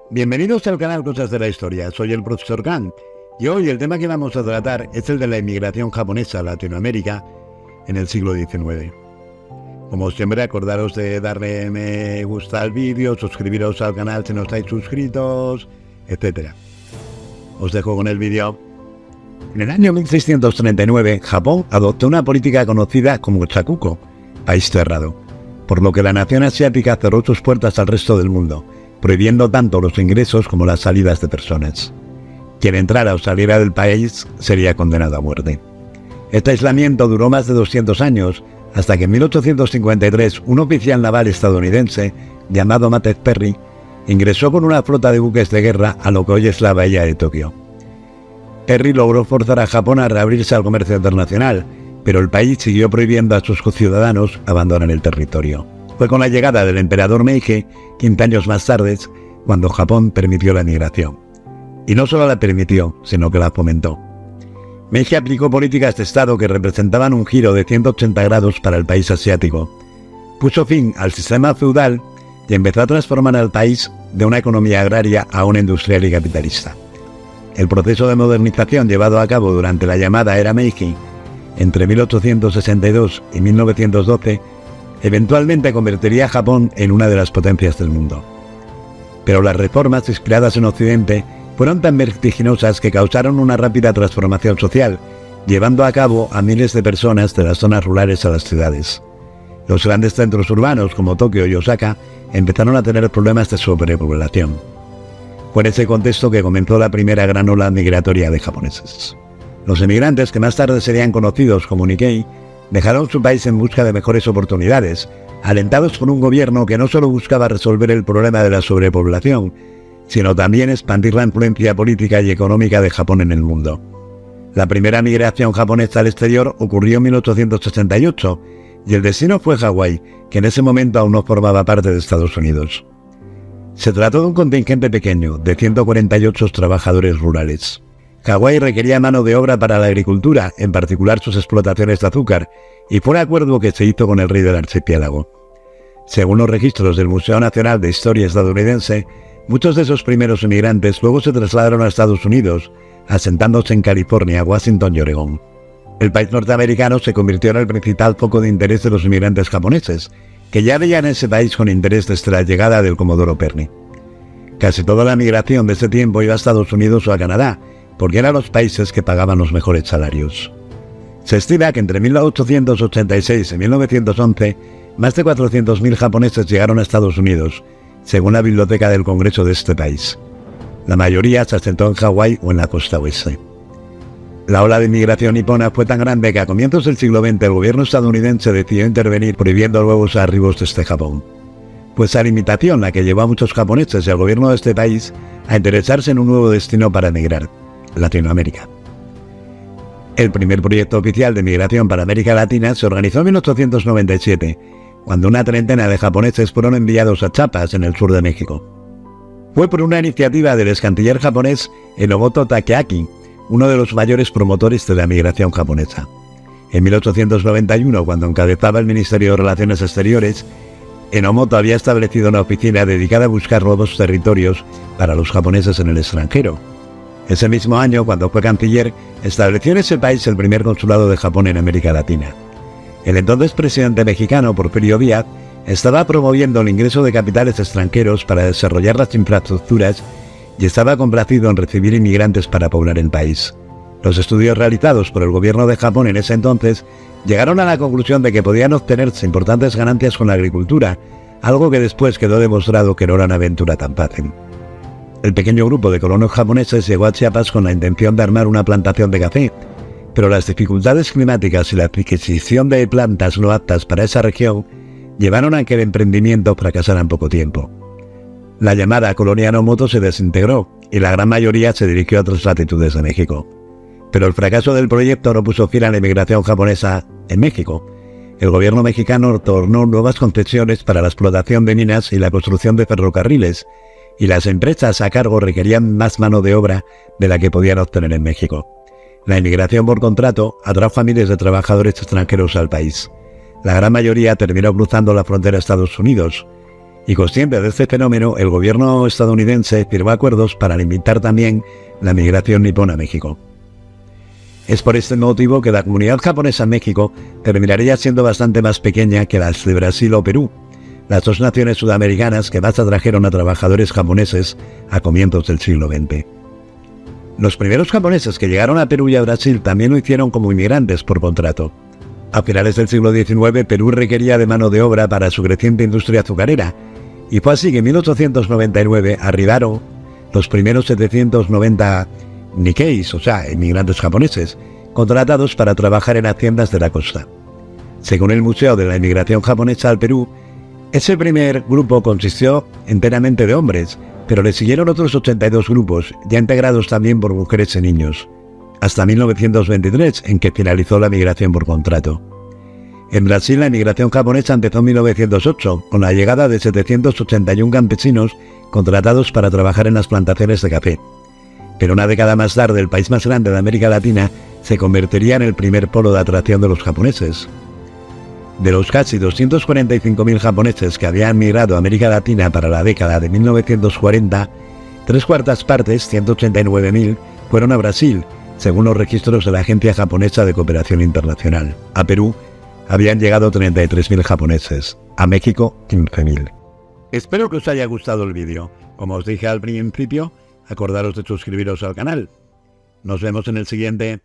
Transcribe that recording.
Bienvenidos al canal Cosas de la Historia, soy el profesor Khan y hoy el tema que vamos a tratar es el de la inmigración japonesa a Latinoamérica en el siglo XIX. Como siempre, acordaros de darle me gusta al vídeo, suscribiros al canal si no estáis suscritos, etc. Os dejo con el vídeo. En el año 1639, Japón adoptó una política conocida como Shakuko, país cerrado, por lo que la nación asiática cerró sus puertas al resto del mundo, prohibiendo tanto los ingresos como las salidas de personas. Quien entrara o saliera del país sería condenado a muerte. Este aislamiento duró más de 200 años, hasta que en 1853 un oficial naval estadounidense, llamado Matthew Perry, ingresó con una flota de buques de guerra a lo que hoy es la bahía de Tokio. Perry logró forzar a Japón a reabrirse al comercio internacional, pero el país siguió prohibiendo a sus ciudadanos abandonar el territorio. Fue con la llegada del emperador Meiji, 15 años más tarde, cuando Japón permitió la migración. Y no solo la permitió, sino que la fomentó. Meiji aplicó políticas de Estado que representaban un giro de 180 grados para el país asiático. Puso fin al sistema feudal y empezó a transformar al país de una economía agraria a una industrial y capitalista. El proceso de modernización llevado a cabo durante la llamada Era Meiji, entre 1862 y 1912, eventualmente convertiría a Japón en una de las potencias del mundo. Pero las reformas inspiradas en Occidente fueron tan vertiginosas que causaron una rápida transformación social, llevando a cabo a miles de personas de las zonas rurales a las ciudades. Los grandes centros urbanos como Tokio y Osaka empezaron a tener problemas de sobrepoblación. Fue en ese contexto que comenzó la primera gran ola migratoria de japoneses. Los emigrantes, que más tarde serían conocidos como Nikkei, dejaron su país en busca de mejores oportunidades, alentados por un gobierno que no solo buscaba resolver el problema de la sobrepoblación, sino también expandir la influencia política y económica de Japón en el mundo. La primera migración japonesa al exterior ocurrió en 1868, y el destino fue Hawái, que en ese momento aún no formaba parte de Estados Unidos. Se trató de un contingente pequeño, de 148 trabajadores rurales. Hawái requería mano de obra para la agricultura, en particular sus explotaciones de azúcar, y fue un acuerdo que se hizo con el rey del archipiélago. Según los registros del Museo Nacional de Historia estadounidense, muchos de esos primeros inmigrantes luego se trasladaron a Estados Unidos, asentándose en California, Washington y Oregón. El país norteamericano se convirtió en el principal foco de interés de los inmigrantes japoneses, que ya veían ese país con interés desde la llegada del Comodoro Perry. Casi toda la migración de ese tiempo iba a Estados Unidos o a Canadá, porque eran los países que pagaban los mejores salarios. Se estima que entre 1886 y 1911, más de 400.000 japoneses llegaron a Estados Unidos, según la biblioteca del Congreso de este país. La mayoría se asentó en Hawái o en la costa oeste. La ola de inmigración nipona fue tan grande que a comienzos del siglo XX el gobierno estadounidense decidió intervenir prohibiendo nuevos arribos desde Japón. Fue esa limitación la que llevó a muchos japoneses y al gobierno de este país a interesarse en un nuevo destino para emigrar: Latinoamérica. El primer proyecto oficial de migración para América Latina se organizó en 1897, cuando una treintena de japoneses fueron enviados a Chiapas, en el sur de México. Fue por una iniciativa del ex canciller japonés Enomoto Takeaki, uno de los mayores promotores de la migración japonesa. En 1891, cuando encabezaba el Ministerio de Relaciones Exteriores, Enomoto había establecido una oficina dedicada a buscar nuevos territorios para los japoneses en el extranjero. Ese mismo año, cuando fue canciller, estableció en ese país el primer consulado de Japón en América Latina. El entonces presidente mexicano, Porfirio Díaz, estaba promoviendo el ingreso de capitales extranjeros para desarrollar las infraestructuras y estaba complacido en recibir inmigrantes para poblar el país. Los estudios realizados por el gobierno de Japón en ese entonces llegaron a la conclusión de que podían obtenerse importantes ganancias con la agricultura, algo que después quedó demostrado que no era una aventura tan fácil. El pequeño grupo de colonos japoneses llegó a Chiapas con la intención de armar una plantación de café, pero las dificultades climáticas y la adquisición de plantas no aptas para esa región llevaron a que el emprendimiento fracasara en poco tiempo. La llamada colonia Enomoto se desintegró y la gran mayoría se dirigió a otras latitudes de México. Pero el fracaso del proyecto no puso fin a la inmigración japonesa en México. El gobierno mexicano otorgó nuevas concesiones para la explotación de minas y la construcción de ferrocarriles, y las empresas a cargo requerían más mano de obra de la que podían obtener en México. La inmigración por contrato atrajo a miles de trabajadores extranjeros al país. La gran mayoría terminó cruzando la frontera a Estados Unidos, Y consciente de este fenómeno, el gobierno estadounidense firmó acuerdos para limitar también la migración nipona a México. Es por este motivo que la comunidad japonesa en México terminaría siendo bastante más pequeña que las de Brasil o Perú, las dos naciones sudamericanas que más atrajeron a trabajadores japoneses a comienzos del siglo XX. Los primeros japoneses que llegaron a Perú y a Brasil también lo hicieron como inmigrantes por contrato. A finales del siglo XIX, Perú requería de mano de obra para su creciente industria azucarera, y fue así que en 1899 arribaron los primeros 790 Nikkeis, o sea, inmigrantes japoneses, contratados para trabajar en haciendas de la costa. Según el Museo de la Inmigración Japonesa al Perú, ese primer grupo consistió enteramente de hombres, pero le siguieron otros 82 grupos, ya integrados también por mujeres y niños, hasta 1923, en que finalizó la migración por contrato. En Brasil, la inmigración japonesa empezó en 1908, con la llegada de 781 campesinos contratados para trabajar en las plantaciones de café. Pero una década más tarde, el país más grande de América Latina se convertiría en el primer polo de atracción de los japoneses. De los casi 245.000 japoneses que habían migrado a América Latina para la década de 1940, 3/4 partes, 189.000, fueron a Brasil, según los registros de la Agencia Japonesa de Cooperación Internacional. A Perú habían llegado 33.000 japoneses, a México 15.000. Espero que os haya gustado el vídeo. Como os dije al principio, acordaros de suscribiros al canal. Nos vemos en el siguiente.